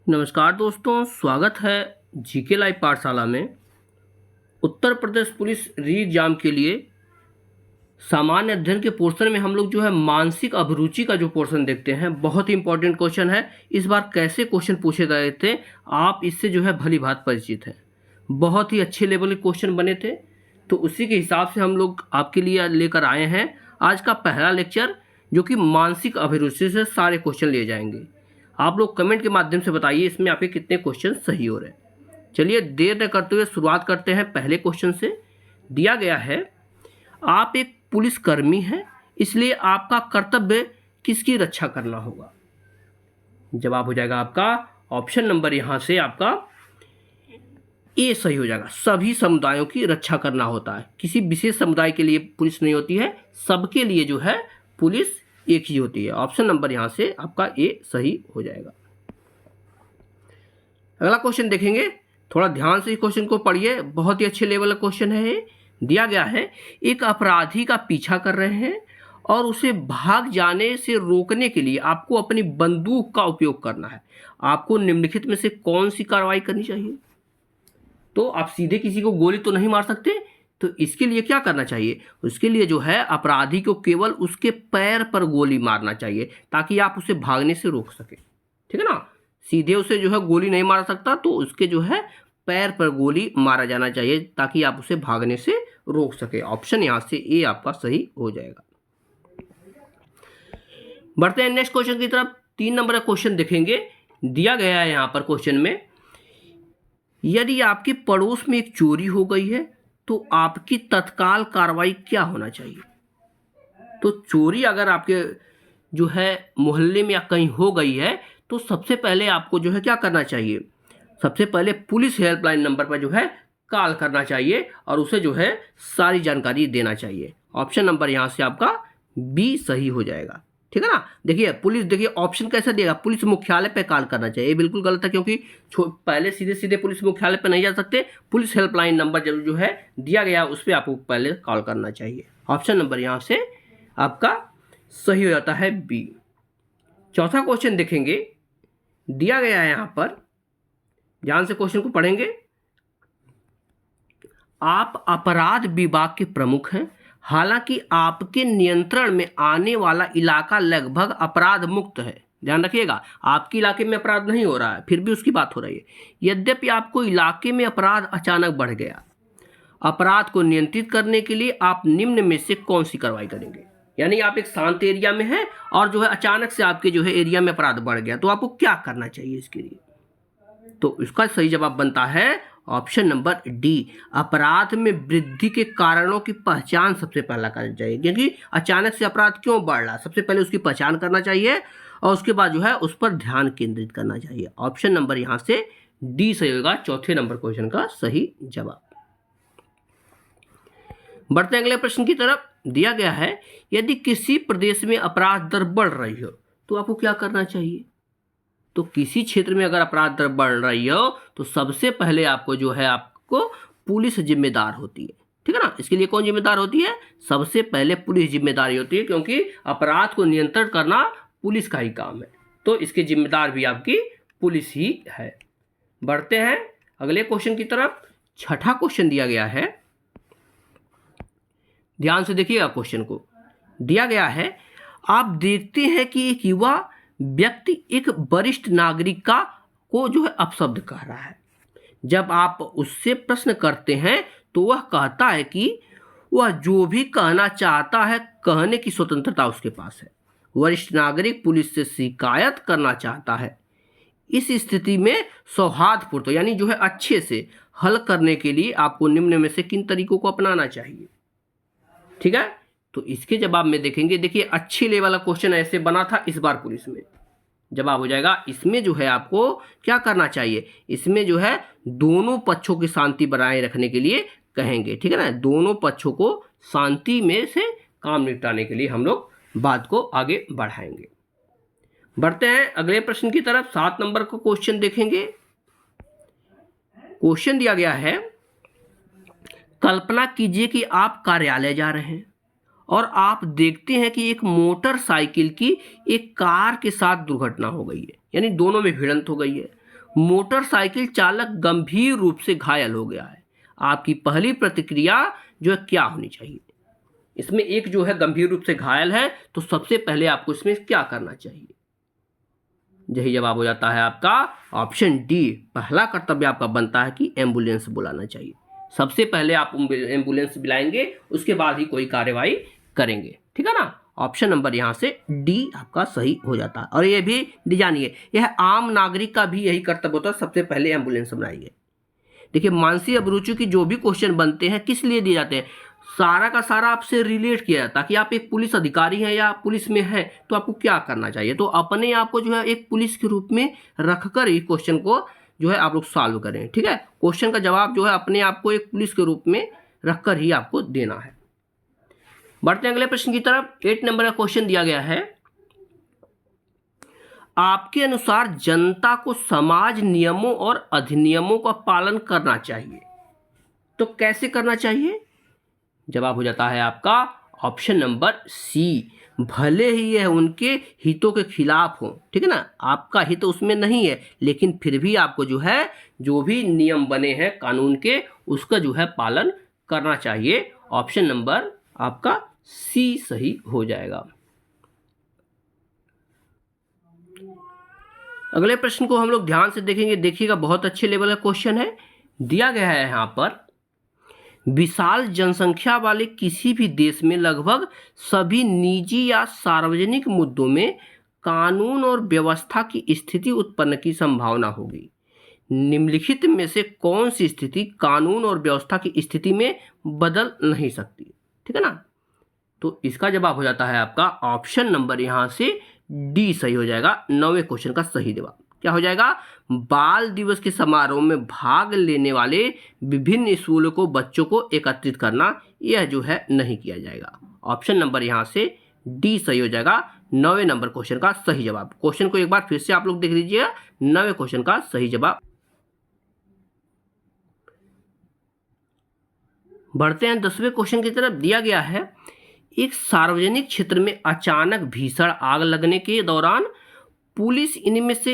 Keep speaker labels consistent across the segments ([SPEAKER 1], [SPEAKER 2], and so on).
[SPEAKER 1] नमस्कार दोस्तों, स्वागत है जीके लाइव पाठशाला में। उत्तर प्रदेश पुलिस री एग्जाम के लिए सामान्य अध्ययन के पोर्शन में हम लोग जो है मानसिक अभिरुचि का जो पोर्शन देखते हैं, बहुत ही इंपॉर्टेंट क्वेश्चन है। इस बार कैसे क्वेश्चन पूछे गए थे आप इससे जो है भली भांति परिचित हैं। बहुत ही अच्छे लेवल के क्वेश्चन बने थे, तो उसी के हिसाब से हम लोग आपके लिए लेकर आए हैं आज का पहला लेक्चर, जो कि मानसिक अभिरुचि से सारे क्वेश्चन लिए जाएंगे। आप लोग कमेंट के माध्यम से बताइए इसमें आपके कितने क्वेश्चन सही हो रहे हैं। चलिए देर न करते हुए शुरुआत करते हैं पहले क्वेश्चन से। दिया गया है, आप एक पुलिसकर्मी हैं, इसलिए आपका कर्तव्य किसकी रक्षा करना होगा। जवाब हो जाएगा आपका ऑप्शन नंबर यहाँ से आपका ए सही हो जाएगा। सभी समुदायों की रक्षा करना होता है, किसी विशेष समुदाय के लिए पुलिस नहीं होती है, सबके लिए जो है पुलिस एक ही होती है। ऑप्शन नंबर यहाँ से आपका ए सही हो जाएगा। अगला क्वेश्चन देखेंगे, थोड़ा ध्यान से इस क्वेश्चन को पढ़िए, बहुत ही अच्छे लेवल का क्वेश्चन है ये। दिया गया है, एक अपराधी का पीछा कर रहे हैं और उसे भाग जाने से रोकने के लिए आपको अपनी बंदूक का उपयोग करना है। आपको निम्नलिखित में से कौन सी कार्रवाई करनी चाहिए। तो आप सीधे किसी को गोली तो नहीं मार सकते, तो इसके लिए क्या करना चाहिए, उसके लिए जो है अपराधी को केवल उसके पैर पर गोली मारना चाहिए, ताकि आप उसे भागने से रोक सके। ठीक है ना, सीधे उसे जो है गोली नहीं मार सकता, तो उसके जो है पैर पर गोली मारा जाना चाहिए, ताकि आप उसे भागने से रोक सके। ऑप्शन यहाँ से ए आपका सही हो जाएगा। बढ़ते हैं नेक्स्ट क्वेश्चन की तरफ। 3 नंबर का क्वेश्चन देखेंगे। दिया गया है यहाँ पर क्वेश्चन में, यदि आपके पड़ोस में एक चोरी हो गई है तो आपकी तत्काल कार्रवाई क्या होना चाहिए। तो चोरी अगर आपके जो है मोहल्ले में या कहीं हो गई है, तो सबसे पहले आपको जो है क्या करना चाहिए, सबसे पहले पुलिस हेल्पलाइन नंबर पर जो है कॉल करना चाहिए और उसे जो है सारी जानकारी देना चाहिए। ऑप्शन नंबर यहाँ से आपका बी सही हो जाएगा। ठीक है ना, देखिए पुलिस, देखिए ऑप्शन कैसे देगा, पुलिस मुख्यालय पे कॉल करना चाहिए। ये बिल्कुल गलत है, क्योंकि पहले सीधे सीधे पुलिस मुख्यालय पे नहीं जा सकते। पुलिस हेल्पलाइन नंबर जो है दिया गया उस पर आपको पहले कॉल करना चाहिए। ऑप्शन नंबर यहाँ से आपका सही हो जाता है बी। चौथा क्वेश्चन देखेंगे। दिया गया है यहाँ पर, ध्यान से क्वेश्चन को पढ़ेंगे। आप अपराध विभाग के प्रमुख हैं, हालांकि आपके नियंत्रण में आने वाला इलाका लगभग अपराध मुक्त है। ध्यान रखिएगा, आपके इलाके में अपराध नहीं हो रहा है, फिर भी उसकी बात हो रही है। यद्यपि आपको इलाके में अपराध अचानक बढ़ गया, अपराध को नियंत्रित करने के लिए आप निम्न में से कौन सी कार्रवाई करेंगे। यानी आप एक शांत एरिया में हैं और जो है अचानक से आपके जो है एरिया में अपराध बढ़ गया, तो आपको क्या करना चाहिए इसके लिए। तो इसका सही जवाब बनता है ऑप्शन नंबर डी। अपराध में वृद्धि के कारणों की पहचान सबसे पहला करना चाहिए, क्योंकि अचानक से अपराध क्यों बढ़ रहा है, सबसे पहले उसकी पहचान करना चाहिए और उसके बाद जो है उस पर ध्यान केंद्रित करना चाहिए। ऑप्शन नंबर यहाँ से डी सही होगा, चौथे नंबर क्वेश्चन का सही जवाब। बढ़ते हैं अगले प्रश्न की तरफ। दिया गया है, यदि किसी प्रदेश में अपराध दर बढ़ रही हो तो आपको क्या करना चाहिए। तो किसी क्षेत्र में अगर अपराध दर बढ़ रही हो तो सबसे पहले आपको जो है आपको पुलिस जिम्मेदार होती है। ठीक है ना, इसके लिए कौन जिम्मेदार होती है, सबसे पहले पुलिस जिम्मेदारी होती है, क्योंकि अपराध को नियंत्रण करना पुलिस का ही काम है, तो इसके जिम्मेदार भी आपकी पुलिस ही है। बढ़ते हैं अगले क्वेश्चन की तरफ। छठा क्वेश्चन दिया गया है, ध्यान से देखिएगा क्वेश्चन को। दिया गया है, आप देखते हैं कि एक युवा व्यक्ति एक वरिष्ठ नागरिक को जो है अपशब्द कह रहा है। जब आप उससे प्रश्न करते हैं तो वह कहता है कि वह जो भी कहना चाहता है कहने की स्वतंत्रता उसके पास है। वरिष्ठ नागरिक पुलिस से शिकायत करना चाहता है। इस स्थिति में सौहार्दपूर्ण यानी जो है अच्छे से हल करने के लिए आपको निम्न में से किन तरीकों को अपनाना चाहिए। ठीक है, तो इसके जवाब में देखेंगे, देखिए अच्छी लेवल का क्वेश्चन ऐसे बना था इस बार पुलिस में। जवाब हो जाएगा, इसमें जो है आपको क्या करना चाहिए, इसमें जो है दोनों पक्षों की शांति बनाए रखने के लिए कहेंगे। ठीक है ना, दोनों पक्षों को शांति में से काम निपटाने के लिए हम लोग बात को आगे बढ़ाएंगे। बढ़ते हैं अगले प्रश्न की तरफ। 7 नंबर का क्वेश्चन देखेंगे। क्वेश्चन दिया गया है, कल्पना कीजिए कि आप कार्यालय जा रहे हैं और आप देखते हैं कि एक मोटरसाइकिल की एक कार के साथ दुर्घटना हो गई है, यानी दोनों में भिड़ंत हो गई है। मोटरसाइकिल चालक गंभीर रूप से घायल हो गया है, आपकी पहली प्रतिक्रिया जो है क्या होनी चाहिए? इसमें एक जो है गंभीर रूप से घायल है, तो सबसे पहले आपको इसमें क्या करना चाहिए? यही जवाब हो जाता है आपका ऑप्शन डी। पहला कर्तव्य आपका बनता है कि एम्बुलेंस बुलाना चाहिए। सबसे पहले आप एम्बुलेंस बुलाएंगे, उसके बाद ही कोई कार्रवाई करेंगे, ठीक है ना। ऑप्शन नंबर यहाँ से डी आपका सही हो जाता है। और ये भी जानिए, यह आम नागरिक का भी यही कर्तव्य होता है, सबसे पहले एम्बुलेंस बनाइए। देखिए, मानसिक अभिरुचि की जो भी क्वेश्चन बनते हैं किस लिए दिए जाते हैं, सारा का सारा आपसे रिलेट किया जाता है कि आप एक पुलिस अधिकारी हैं या पुलिस में हैं तो आपको क्या करना चाहिए। तो अपने आप को जो है एक पुलिस के रूप में रखकर ही क्वेश्चन को जो है आप लोग सॉल्व करें, ठीक है। क्वेश्चन का जवाब जो है अपने आप को एक पुलिस के रूप में रखकर ही आपको देना है। बढ़ते हैं अगले प्रश्न की तरफ। 8 नंबर का क्वेश्चन दिया गया है, आपके अनुसार जनता को समाज नियमों और अधिनियमों का पालन करना चाहिए, तो कैसे करना चाहिए? जवाब हो जाता है आपका ऑप्शन नंबर सी, भले ही यह उनके हितों के खिलाफ हो, ठीक है ना। आपका हित उसमें नहीं है, लेकिन फिर भी आपको जो है जो भी नियम बने हैं कानून के, उसका जो है पालन करना चाहिए। ऑप्शन नंबर आपका सी सही हो जाएगा। अगले प्रश्न को हम लोग ध्यान से देखेंगे। देखिएगा, बहुत अच्छे लेवल का क्वेश्चन है। दिया गया है यहाँ पर, विशाल जनसंख्या वाले किसी भी देश में लगभग सभी निजी या सार्वजनिक मुद्दों में कानून और व्यवस्था की स्थिति उत्पन्न की संभावना होगी। निम्नलिखित में से कौन सी स्थिति कानून और व्यवस्था की स्थिति में बदल नहीं सकती, ठीक है ना। तो इसका जवाब हो जाता है आपका ऑप्शन नंबर यहाँ से डी सही हो जाएगा। 9वें क्वेश्चन का सही जवाब क्या हो जाएगा? बाल दिवस के समारोह में भाग लेने वाले विभिन्न स्कूलों को बच्चों को एकत्रित करना, यह जो है नहीं किया जाएगा। ऑप्शन नंबर यहाँ से डी सही हो जाएगा। 9वें नंबर क्वेश्चन का सही जवाब। क्वेश्चन को एक बार फिर से आप लोग देख लीजिएगा। 9वें क्वेश्चन का सही जवाब। बढ़ते हैं 10वें क्वेश्चन की तरफ। दिया गया है, एक सार्वजनिक क्षेत्र में अचानक भीषण आग लगने के दौरान पुलिस इनमें से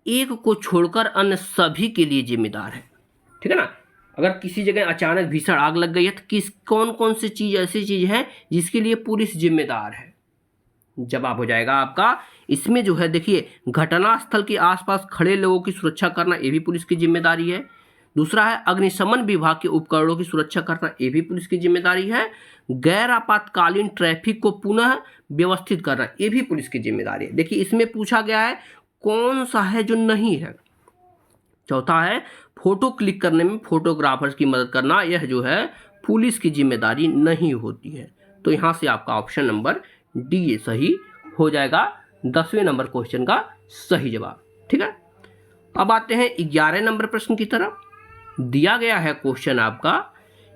[SPEAKER 1] एक को छोड़कर अन्य सभी के लिए जिम्मेदार है, ठीक है ना। अगर किसी जगह अचानक भीषण आग लग गई है तो कौन कौन सी चीज ऐसी चीज है जिसके लिए पुलिस जिम्मेदार है? जवाब हो जाएगा आपका इसमें जो है, देखिए, घटनास्थल के आसपास खड़े लोगों की सुरक्षा करना, ये भी पुलिस की जिम्मेदारी है। दूसरा है अग्निशमन विभाग के उपकरणों की सुरक्षा करना, ये भी पुलिस की जिम्मेदारी है। गैर आपातकालीन ट्रैफिक को पुनः व्यवस्थित करना, ये भी पुलिस की जिम्मेदारी है। देखिए, इसमें पूछा गया है कौन सा है जो नहीं है। चौथा है फोटो क्लिक करने में फोटोग्राफर्स की मदद करना, यह जो है पुलिस की जिम्मेदारी नहीं होती है। तो यहाँ से आपका ऑप्शन नंबर डी सही हो जाएगा। 10वें नंबर क्वेश्चन का सही जवाब, ठीक है। अब आते हैं 11 नंबर प्रश्न की तरफ। दिया गया है क्वेश्चन आपका,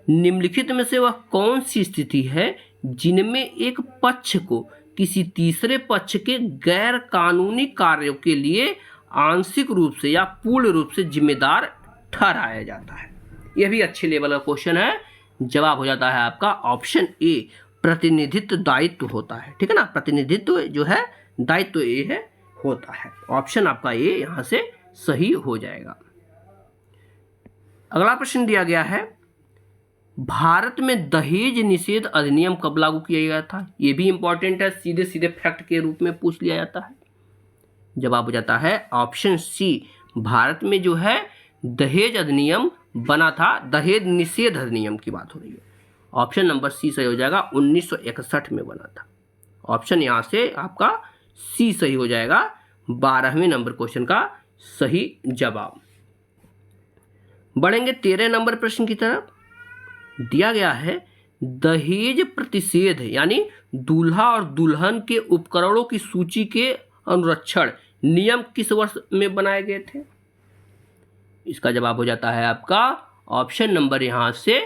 [SPEAKER 1] निम्नलिखित में से वह कौन सी स्थिति है जिनमें एक पक्ष को किसी तीसरे पक्ष के गैर कानूनी कार्यों के लिए आंशिक रूप से या पूर्ण रूप से जिम्मेदार ठहराया जाता है? यह भी अच्छे लेवल का क्वेश्चन है। जवाब हो जाता है आपका ऑप्शन ए, प्रतिनिधित्व दायित्व होता है, ठीक है ना। प्रतिनिधित्व जो है दायित्व ए है होता है। ऑप्शन आपका ए यहाँ से सही हो जाएगा। अगला प्रश्न दिया गया है, भारत में दहेज निषेध अधिनियम कब लागू किया गया था? यह भी इंपॉर्टेंट है, सीधे सीधे फैक्ट के रूप में पूछ लिया जाता है। जवाब हो जाता है ऑप्शन सी, भारत में जो है दहेज अधिनियम बना था, दहेज निषेध अधिनियम की बात हो रही है। ऑप्शन नंबर सी सही हो जाएगा, 1961 में बना था। ऑप्शन यहाँ से आपका सी सही हो जाएगा। 12वें नंबर क्वेश्चन का सही जवाब। बढ़ेंगे 13 नंबर प्रश्न की तरफ। दिया गया है, दहेज प्रतिषेध यानी दूल्हा और दुल्हन के उपकरणों की सूची के अनुरक्षण नियम किस वर्ष में बनाए गए थे? इसका जवाब हो जाता है आपका ऑप्शन नंबर यहाँ से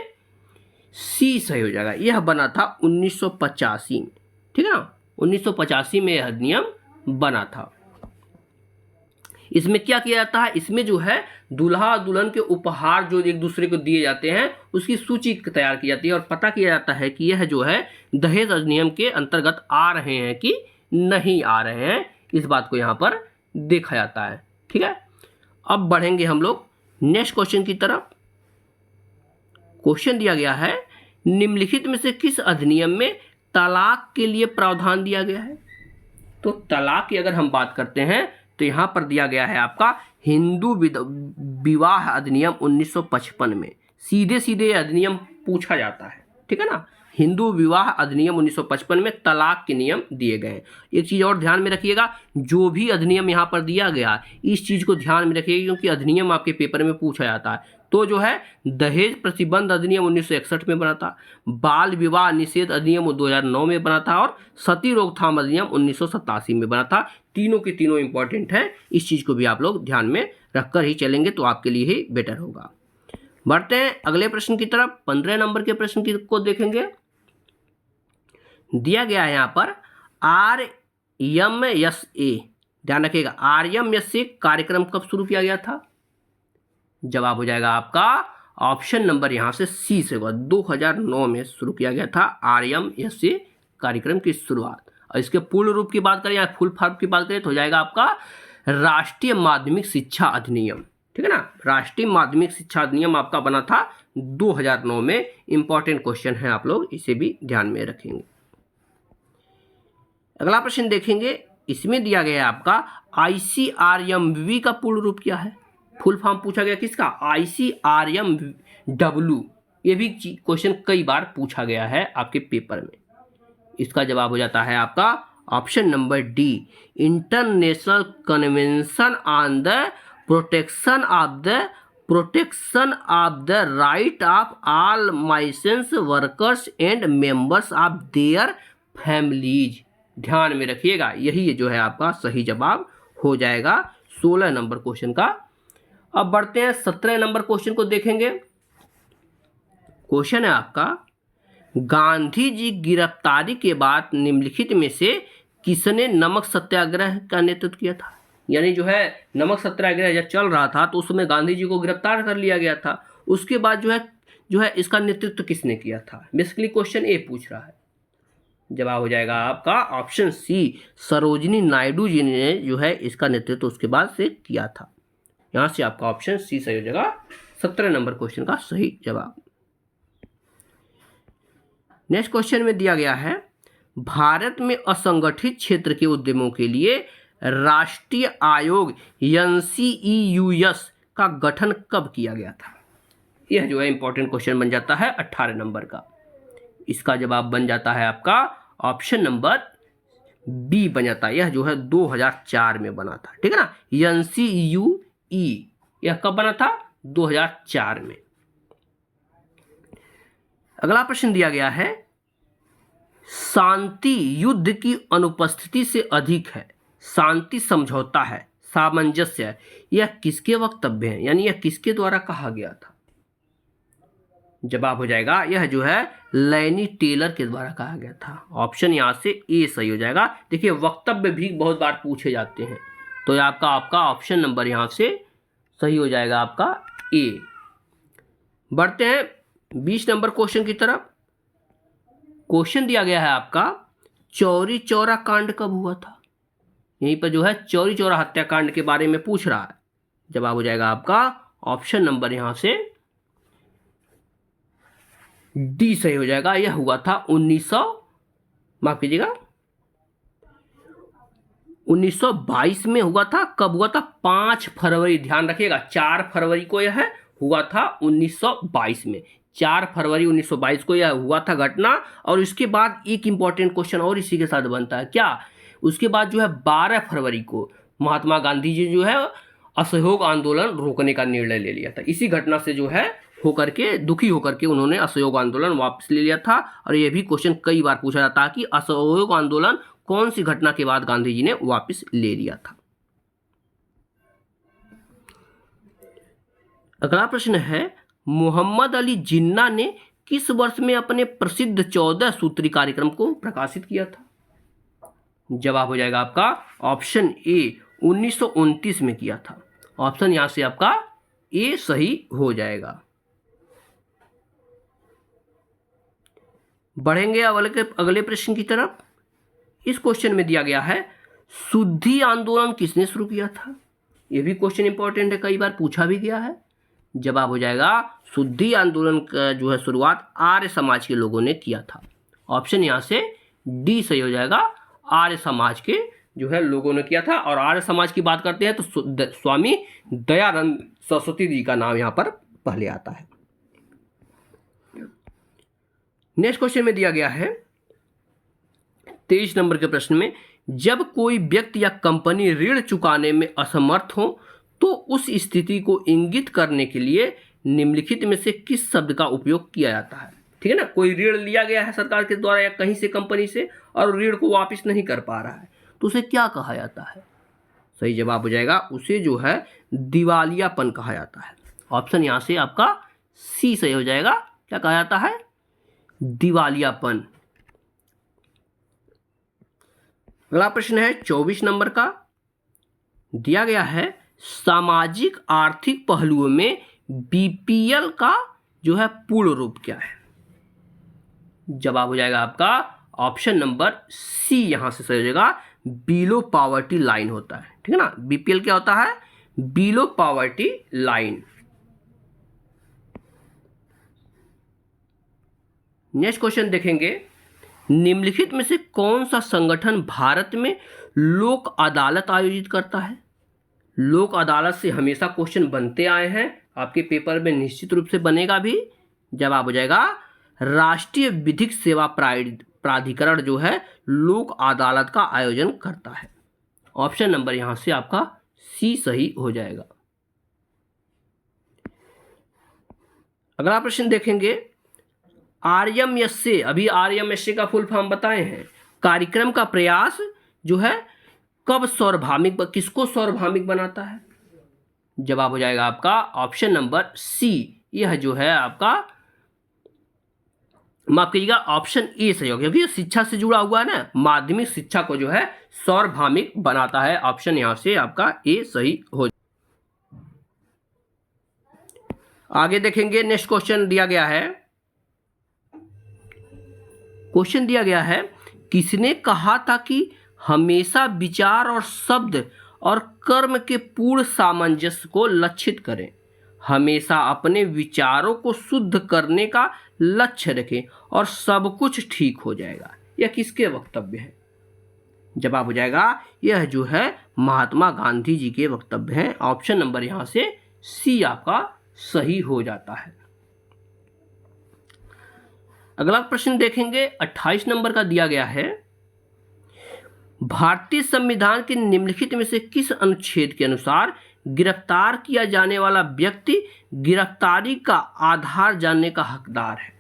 [SPEAKER 1] सी सही हो जाएगा। यह बना था 1985 में, ठीक है ना। 1985 में यह नियम बना था। इसमें क्या किया जाता है, इसमें जो है दूल्हा दुल्हन के उपहार जो एक दूसरे को दिए जाते हैं उसकी सूची तैयार की जाती है और पता किया जाता है कि यह जो है दहेज अधिनियम के अंतर्गत आ रहे हैं कि नहीं आ रहे हैं। इस बात को यहाँ पर देखा जाता है, ठीक है। अब बढ़ेंगे हम लोग नेक्स्ट क्वेश्चन की तरफ। क्वेश्चन दिया गया है, निम्नलिखित में से किस अधिनियम में तलाक के लिए प्रावधान दिया गया है? तो तलाक की अगर हम बात करते हैं तो यहां पर दिया गया है आपका हिंदू विवाह अधिनियम 1955 में। सीधे सीधे अधिनियम पूछा जाता है, ठीक है ना। हिंदू विवाह अधिनियम 1955 में तलाक के नियम दिए गए हैं। एक चीज़ और ध्यान में रखिएगा, जो भी अधिनियम यहाँ पर दिया गया इस चीज़ को ध्यान में रखिएगा, क्योंकि अधिनियम आपके पेपर में पूछा जाता है। तो जो है दहेज प्रतिबंध अधिनियम 1961 में बना था, बाल विवाह निषेध अधिनियम 2009 में बना था, और सती रोकथाम अधिनियम 1987 में बना था। तीनों के तीनों इंपॉर्टेंट हैं, इस चीज़ को भी आप लोग ध्यान में रखकर ही चलेंगे तो आपके लिए ही बेटर होगा। बढ़ते हैं अगले प्रश्न की तरफ। 15 नंबर के प्रश्न को देखेंगे। दिया गया है यहाँ पर RMSA, ध्यान रखिएगा, RMSA कार्यक्रम कब शुरू किया गया था? जवाब हो जाएगा आपका ऑप्शन नंबर यहाँ से सी से होगा। 2009 में शुरू किया गया था RMSA कार्यक्रम की शुरुआत। और इसके पूर्ण रूप की बात करें या फुल फॉर्म की बात करें तो हो जाएगा आपका राष्ट्रीय माध्यमिक शिक्षा अधिनियम, ठीक है ना। राष्ट्रीय माध्यमिक शिक्षा अधिनियम आपका बना था 2009 में। इंपॉर्टेंट क्वेश्चन है, आप लोग इसे भी ध्यान में रखेंगे। अगला प्रश्न देखेंगे, इसमें दिया गया है आपका ICRMV का पूर्ण रूप क्या है? फुल फॉर्म पूछा गया किसका? ICRMW। ये भी क्वेश्चन कई बार पूछा गया है आपके पेपर में। इसका जवाब हो जाता है आपका option number D, international convention on the protection of the right of all migrant workers and members of their families. ध्यान में रखिएगा, यही जो है आपका सही जवाब हो जाएगा 16 नंबर क्वेश्चन का। अब बढ़ते हैं 17 नंबर क्वेश्चन को देखेंगे। क्वेश्चन है आपका, गांधी जी गिरफ्तारी के बाद निम्नलिखित में से किसने नमक सत्याग्रह का नेतृत्व किया था? यानी जो है नमक सत्याग्रह जब चल रहा था तो उसमें गांधी जी को गिरफ्तार कर लिया गया था। उसके बाद जो है इसका नेतृत्व किसने किया था? बेसिकली क्वेश्चन ए पूछ रहा है। जवाब हो जाएगा आपका ऑप्शन सी, सरोजिनी नायडू जी ने जो है इसका नेतृत्व उसके बाद से किया था। यहाँ से आपका ऑप्शन सी सही हो जाएगा 17 नंबर क्वेश्चन का सही जवाब। नेक्स्ट क्वेश्चन में दिया गया है, भारत में असंगठित क्षेत्र के उद्यमों के लिए राष्ट्रीय आयोग NCEUS का गठन कब किया गया था? यह जो है इंपॉर्टेंट क्वेश्चन बन जाता है 18 नंबर का। इसका जवाब बन जाता है आपका ऑप्शन नंबर बी बन जाता है। यह जो है 2004 में बना था, ठीक है ना। NCEUE यह कब बना था? 2004 में। अगला प्रश्न दिया गया है, शांति युद्ध की अनुपस्थिति से अधिक है, शांति समझौता है, सामंजस्य है, यह किसके वक्तव्य है? यानी यह किसके द्वारा कहा गया था? जवाब हो जाएगा यह जो है लैनी टेलर के द्वारा कहा गया था। ऑप्शन यहाँ से ए सही हो जाएगा। देखिए वक्तव्य भी बहुत बार पूछे जाते हैं, तो आपका ऑप्शन नंबर यहाँ से सही हो जाएगा आपका ए। बढ़ते हैं 20 नंबर क्वेश्चन की तरफ। क्वेश्चन दिया गया है आपका, चौरी चौरा कांड कब हुआ था? यहीं पर जो है चौरी चौरा हत्याकांड के बारे में पूछ रहा है। जवाब हो जाएगा आपका ऑप्शन नंबर यहाँ से डी सही हो जाएगा। यह हुआ था 1922 में हुआ था। कब हुआ था? 5 फरवरी, ध्यान रखिएगा 4 फरवरी को यह हुआ था 1922 में। 4 फरवरी 1922 को यह हुआ था घटना। और इसके बाद एक इंपॉर्टेंट क्वेश्चन और इसी के साथ बनता है क्या? उसके बाद जो है 12 फरवरी को महात्मा गांधी जी जो है असहयोग आंदोलन रोकने का निर्णय ले लिया था। इसी घटना से जो है दुखी होकर के उन्होंने असहयोग आंदोलन वापस ले लिया था। और यह भी क्वेश्चन कई बार पूछा जाता है कि असहयोग आंदोलन कौन सी घटना के बाद गांधी जी ने वापस ले लिया था। अगला प्रश्न है, मोहम्मद अली जिन्ना ने किस वर्ष में अपने प्रसिद्ध 14 सूत्री कार्यक्रम को प्रकाशित किया था? जवाब हो जाएगा आपका ऑप्शन ए, 1929 में किया था। ऑप्शन यहां से आपका ए सही हो जाएगा। बढ़ेंगे अगले प्रश्न की तरफ। इस क्वेश्चन में दिया गया है, शुद्धि आंदोलन किसने शुरू किया था? ये भी क्वेश्चन इंपॉर्टेंट है, कई बार पूछा भी गया है। जवाब हो जाएगा शुद्धि आंदोलन का जो है शुरुआत आर्य समाज के लोगों ने किया था। ऑप्शन यहाँ से डी सही हो जाएगा, आर्य समाज के जो है लोगों ने किया था। और आर्य समाज की बात करते हैं तो स्वामी दयानंद सरस्वती जी का नाम यहाँ पर पहले आता है। नेक्स्ट क्वेश्चन में दिया गया है 23 नंबर के प्रश्न में, जब कोई व्यक्ति या कंपनी ऋण चुकाने में असमर्थ हो तो उस स्थिति को इंगित करने के लिए निम्नलिखित में से किस शब्द का उपयोग किया जाता है। ठीक है ना, कोई ऋण लिया गया है सरकार के द्वारा या कहीं से कंपनी से और ऋण को वापस नहीं कर पा रहा है तो उसे क्या कहा जाता है। सही जवाब हो जाएगा उसे जो है दिवालियापन कहा जाता है। ऑप्शन यहाँ से आपका सी सही हो जाएगा, क्या कहा जाता है, दिवालियापन। अगला प्रश्न है 24 नंबर का, दिया गया है सामाजिक आर्थिक पहलुओं में बीपीएल का जो है पूर्ण रूप क्या है। जवाब हो जाएगा आपका ऑप्शन नंबर सी यहां से सही हो जाएगा, बिलो पॉवर्टी लाइन होता है। ठीक है ना, बीपीएल क्या होता है, below poverty line. Next question देखेंगे, निम्नलिखित में से कौन सा संगठन भारत में लोक अदालत आयोजित करता है। लोक अदालत से हमेशा क्वेश्चन बनते आए हैं, आपके पेपर में निश्चित रूप से बनेगा भी। जवाब हो जाएगा राष्ट्रीय विधिक सेवा प्राधिकरण जो है लोक अदालत का आयोजन करता है। ऑप्शन नंबर यहां से आपका सी सही हो जाएगा। अगला प्रश्न देखेंगे, आरएमएसए, अभी आरएमएसए का फुल फॉर्म बताए हैं, कार्यक्रम का प्रयास जो है कब सार्वभौमिक, किसको सार्वभौमिक बनाता है। जवाब हो जाएगा आपका ऑप्शन नंबर सी, यह जो है आपका, माफ कीजिएगा, ऑप्शन ए सही होगा क्योंकि शिक्षा से जुड़ा हुआ है ना, माध्यमिक शिक्षा को जो है सार्वभौमिक बनाता है। ऑप्शन यहां से आपका ए सही हो। आगे देखेंगे, नेक्स्ट क्वेश्चन दिया गया है, क्वेश्चन दिया गया है, किसने कहा था कि हमेशा विचार और शब्द और कर्म के पूर्ण सामंजस्य को लक्षित करें, हमेशा अपने विचारों को शुद्ध करने का लक्ष्य रखें और सब कुछ ठीक हो जाएगा। यह किसके वक्तव्य है। जवाब हो जाएगा यह जो है महात्मा गांधी जी के वक्तव्य हैं। ऑप्शन नंबर यहां से सी आपका सही हो जाता है। अगला प्रश्न देखेंगे 28 नंबर का, दिया गया है, भारतीय संविधान के निम्नलिखित में से किस अनुच्छेद के अनुसार गिरफ्तार किया जाने वाला व्यक्ति गिरफ्तारी का आधार जानने का हकदार है।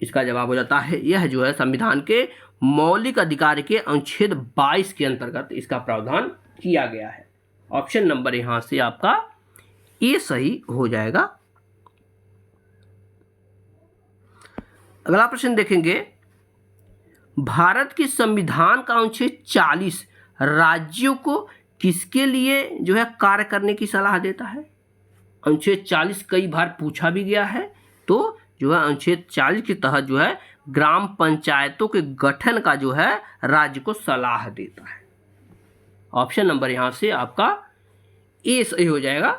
[SPEAKER 1] इसका जवाब हो जाता है यह जो है संविधान के मौलिक अधिकार के अनुच्छेद 22 के अंतर्गत इसका प्रावधान किया गया है। ऑप्शन नंबर यहां से आपका ए सही हो जाएगा। अगला प्रश्न देखेंगे, भारत के संविधान का अनुच्छेद 40 राज्यों को किसके लिए जो है कार्य करने की सलाह देता है। अनुच्छेद 40 कई बार पूछा भी गया है, तो जो है अनुच्छेद 40 के तहत जो है ग्राम पंचायतों के गठन का जो है राज्य को सलाह देता है। ऑप्शन नंबर यहां से आपका ए सही हो जाएगा।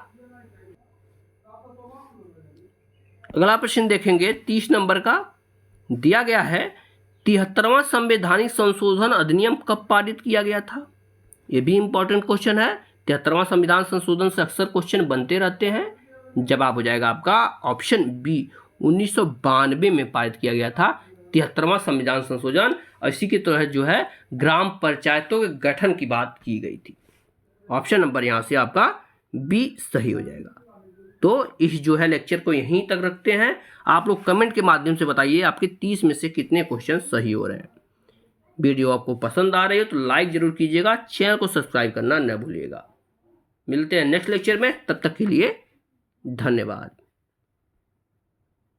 [SPEAKER 1] अगला प्रश्न देखेंगे 30 नंबर का, दिया गया है 73वां संवैधानिक संशोधन अधिनियम कब पारित किया गया था। यह भी इंपॉर्टेंट क्वेश्चन है, 73वां संविधान संशोधन से अक्सर क्वेश्चन बनते रहते हैं। जवाब हो जाएगा आपका ऑप्शन बी, 1992 में पारित किया गया था 73वां संविधान संशोधन। इसी के तहत जो है ग्राम पंचायतों के गठन की बात की गई थी। ऑप्शन नंबर यहां से आपका बी सही हो जाएगा। तो इस जो है लेक्चर को यहीं तक रखते हैं। आप लोग कमेंट के माध्यम से बताइए आपके 30 में से कितने क्वेश्चन सही हो रहे हैं। वीडियो आपको पसंद आ रही हो तो लाइक जरूर कीजिएगा, चैनल को सब्सक्राइब करना न भूलिएगा। मिलते हैं नेक्स्ट लेक्चर में, तब तक के लिए धन्यवाद।